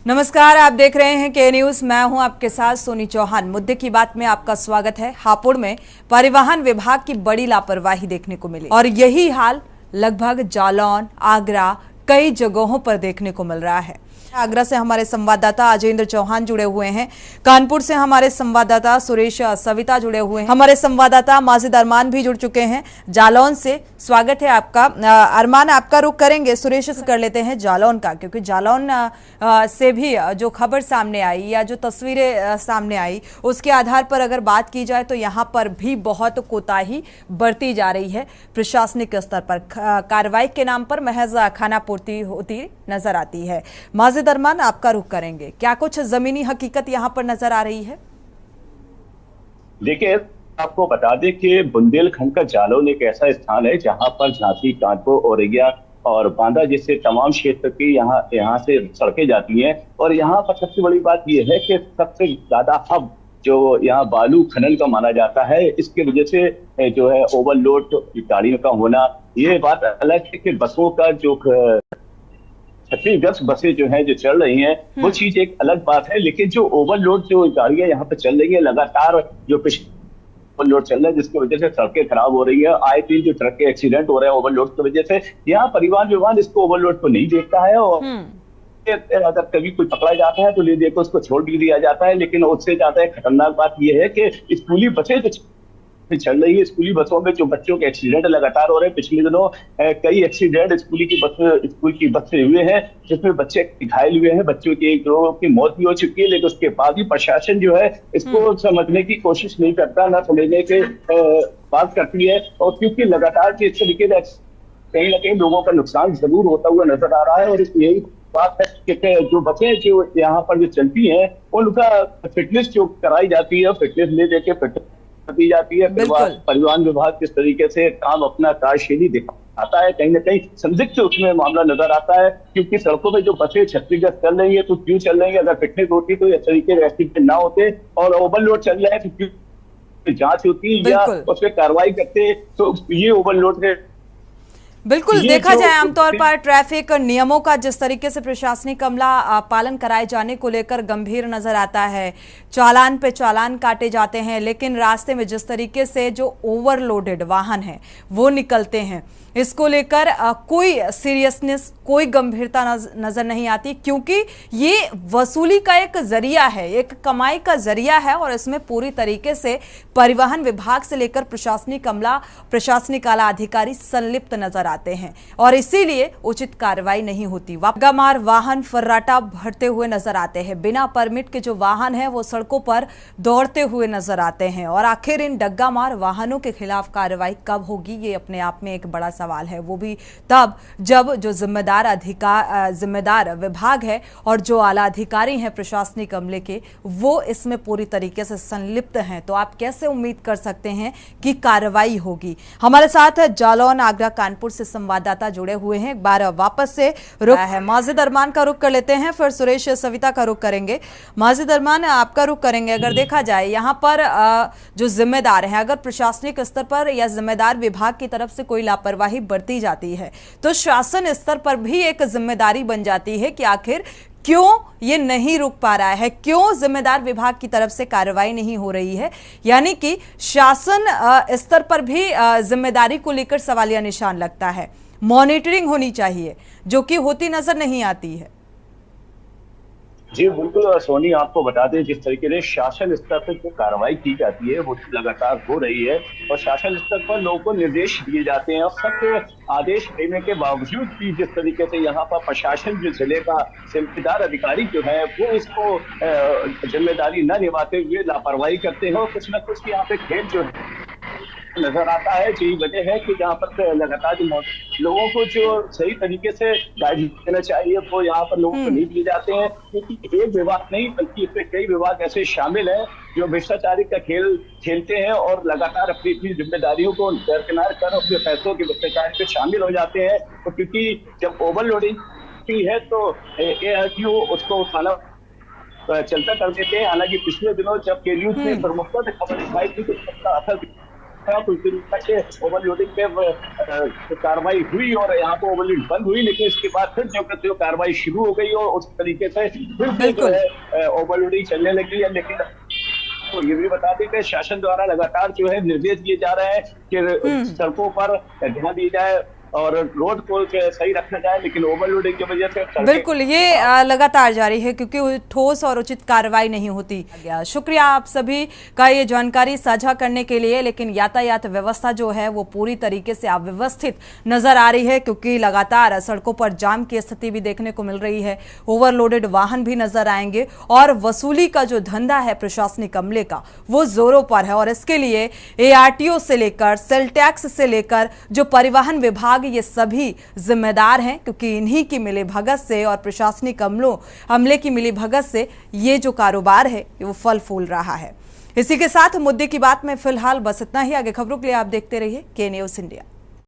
नमस्कार, आप देख रहे हैं के न्यूज। मैं हूं आपके साथ सोनी चौहान। मुद्दे की बात में आपका स्वागत है। हापुड़ में परिवहन विभाग की बड़ी लापरवाही देखने को मिली और यही हाल लगभग जालौन, आगरा, कई जगहों पर देखने को मिल रहा है। आगरा से हमारे संवाददाता अजेंद्र चौहान जुड़े हुए हैं, कानपुर से हमारे संवाददाता सुरेश सविता जुड़े हुए हैं, हमारे संवाददाता माजिद अरमान भी जुड़ चुके हैं जालौन से। स्वागत है आपका। अरमान, आपका रुख करेंगे, सुरेश से कर लेते हैं जालौन का, क्योंकि जालौन से भी जो खबर सामने आई या जो तस्वीरें सामने आई उसके आधार पर अगर बात की जाए तो यहाँ पर भी बहुत कोताही बरती जा रही है। प्रशासनिक स्तर पर कार्रवाई के नाम पर महज खानापूर्ति होती नजर आती है। माजिद अरमान, आपका रुख करेंगे, क्या कुछ जमीनी हकीकत यहाँ पर नजर आ रही है? देखिए, आपको बता दें कि बुंदेलखंड का जालौन एक ऐसा स्थान है जहां पर झांसी, कानपुर, औरैया और बांदा जैसे तमाम क्षेत्र की यहाँ से सड़कें जाती हैं। और यहाँ पर सबसे बड़ी बात यह है कि सबसे ज्यादा हब जो यहाँ बालू खनन का माना जाता है, इसकी वजह से जो है ओवरलोड गाड़ियों का होना, ये बात अलग है कि बसों का जो 36 बसें जो हैं जो चल रही हैं वो चीज एक अलग बात है। लेकिन जो ओवरलोड जो गाड़ियां यहाँ पे चल रही है लगातार, जो ओवरलोड चल रहा है जिसकी वजह से सड़कें खराब हो रही है, आए दिन जो ट्रक के एक्सीडेंट हो रहे हैं ओवरलोड की वजह से, यहाँ परिवहन विभाग इसको ओवरलोड को नहीं देखता है। और अगर कभी कोई पकड़ा जाता है तो ले देखो उसको छोड़ भी दिया जाता है। लेकिन उससे ज्यादा खतरनाक बात यह है कि स्कूली बसें जो चल रही है, स्कूली बसों में जो बच्चों के एक्सीडेंट लगातार हो रहे हैं। पिछले दिनों कई एक्सीडेंट स्कूल की बस से हुए हैं जिसमें बच्चे घायल हुए हैं। बच्चों की एक दो की मौत भी हो चुकी है, लेकिन उसके बाद भी प्रशासन जो है इसको समझने की कोशिश नहीं करता, ना समझने के बात करती है। और क्योंकि लगातार इस तरीके से कहीं ना कहीं लोगों का नुकसान जरूर होता हुआ नजर आ रहा है। और यही बात है कि जो बसें जो यहाँ पर जो चलती हैं उनका फिटनेस जो कराई जाती है, फिटनेस ले देके फिटनेस दी जाती है। परिवहन विभाग किस तरीके से काम अपना कार्यशैली दिखाता है, कहीं ना कहीं संदिग्ध उसमें मामला नजर आता है। क्योंकि सड़कों पे जो बसें 36 चल रही है तो क्यों चल रही है? अगर फिटनेस होती तो इस तरीके से एक्सीडेंट ना होते। और ओवरलोड चल रहा है तो क्यों जांच होती या उस पर कार्रवाई करते? तो ये ओवरलोड है। बिल्कुल, देखा जाए आमतौर पर ट्रैफिक नियमों का जिस तरीके से प्रशासनिक अमला पालन कराए जाने को लेकर गंभीर नजर आता है। चालान पे चालान काटे जाते हैं, लेकिन रास्ते में जिस तरीके से जो ओवरलोडेड वाहन हैं वो निकलते हैं, इसको लेकर कोई सीरियसनेस, कोई गंभीरता नजर नहीं आती। क्योंकि ये वसूली का एक जरिया है, एक कमाई का जरिया है और इसमें पूरी तरीके से परिवहन विभाग से लेकर प्रशासनिक अमला, प्रशासनिक आला अधिकारी संलिप्त नजर आते हैं और इसीलिए उचित कार्रवाई नहीं होती। डग्गामार वाहन फर्राटा भरते हुए नजर आते हैं। बिना परमिट के जो वाहन है वो सड़कों पर दौड़ते हुए नजर आते हैं। और आखिर इन डग्गामार वाहनों के खिलाफ कार्रवाई कब होगी, ये अपने आप में एक बड़ा सवाल है। वो भी तब जब जो जिम्मेदार विभाग है और जो आला अधिकारी हैं प्रशासनिक अमले के, वो इसमें पूरी तरीके से संलिप्त हैं। तो आप कैसे उम्मीद कर सकते हैं कि कार्रवाई होगी? हमारे साथ जालौन, आगरा, कानपुर से संवाददाता जुड़े हुए हैं। एक बार वापस से रुक है, माजिद अरमान का रुख कर लेते हैं, फिर सुरेश सविता का रुख करेंगे। माजिद अरमान, आपका रुख करेंगे। अगर देखा जाए यहाँ पर जो जिम्मेदार है, अगर प्रशासनिक स्तर पर या जिम्मेदार विभाग की तरफ से कोई लापरवाही बरती जाती है तो शासन स्तर पर भी एक जिम्मेदारी बन जाती है कि आखिर क्यों ये नहीं रुक पा रहा है, क्यों जिम्मेदार विभाग की तरफ से कार्रवाई नहीं हो रही है। यानी कि शासन स्तर पर भी जिम्मेदारी को लेकर सवालिया निशान लगता है। मॉनिटरिंग होनी चाहिए, जो कि होती नजर नहीं आती है। जी बिल्कुल सोनी, आपको बता दें जिस तरीके से शासन स्तर पर जो कार्रवाई की जाती है वो लगातार हो रही है। और शासन स्तर पर लोगों को निर्देश दिए जाते हैं और सख्त आदेश देने के बावजूद भी जिस तरीके से यहाँ पर प्रशासन जो जिले का जिम्मेदार अधिकारी जो है वो इसको जिम्मेदारी न निभाते हुए लापरवाही करते हैं और कुछ न कुछ यहाँ पे खेल जो है नजर आता है। यही वजह है कि जहाँ पर लगातार लोगों को जो सही तरीके से गाइड देना चाहिए वो यहाँ पर लोगों को नहीं दिए जाते हैं। क्योंकि एक विभाग नहीं बल्कि इसमें कई विभाग ऐसे शामिल हैं जो भ्रष्टाचारी का खेल खेलते हैं और लगातार अपनी अपनी जिम्मेदारियों को दरकिनार कर अपने पैसों के भ्रष्टाचार में शामिल हो जाते हैं। तो क्योंकि जब ओवरलोडिंग है तो ARTO उसको खाना चलता कर देते हैं। हालांकि पिछले दिनों जब के न्यूज में प्रमुखता से खबर दिखाई थी तो उसका असर था, कुछ दिन तक ओवरलोडिंग पे कार्रवाई हुई और यहाँ पे ओवरलोडिंग बंद हुई, लेकिन इसके बाद फिर जो कार्रवाई शुरू हो गई और उस तरीके से फिर से जो बिल्कुल। है ओवरलोडिंग चलने लगी है। लेकिन तो ये भी बता दें कि शासन द्वारा लगातार जो है निर्देश दिए जा रहे हैं कि सड़कों पर ध्यान दिया जाए और रोड को सही रखा जाए, लेकिन ओवरलोडिंग की वजह से सड़कें बिल्कुल, ये लगातार जारी है क्योंकि ठोस और उचित कार्रवाई नहीं होती। शुक्रिया आप सभी का ये जानकारी साझा करने के लिए। लेकिन यातायात व्यवस्था जो है वो पूरी तरीके से अव्यवस्थित नजर आ रही है क्योंकि लगातार सड़कों पर जाम की स्थिति भी देखने को मिल रही है, ओवरलोडेड वाहन भी नजर आएंगे और वसूली का जो धंधा है प्रशासनिक अमले का वो जोरों पर है। और इसके लिए ARTO से लेकर सेल टैक्स से लेकर जो परिवहन विभाग ये सभी जिम्मेदार हैं क्योंकि इन्हीं की मिलीभगत से और प्रशासनिक अमले की मिलीभगत से ये जो कारोबार है वो फल फूल रहा है। इसी के साथ मुद्दे की बात में फिलहाल बस इतना ही। आगे खबरों के लिए आप देखते रहिए के न्यूज़ इंडिया।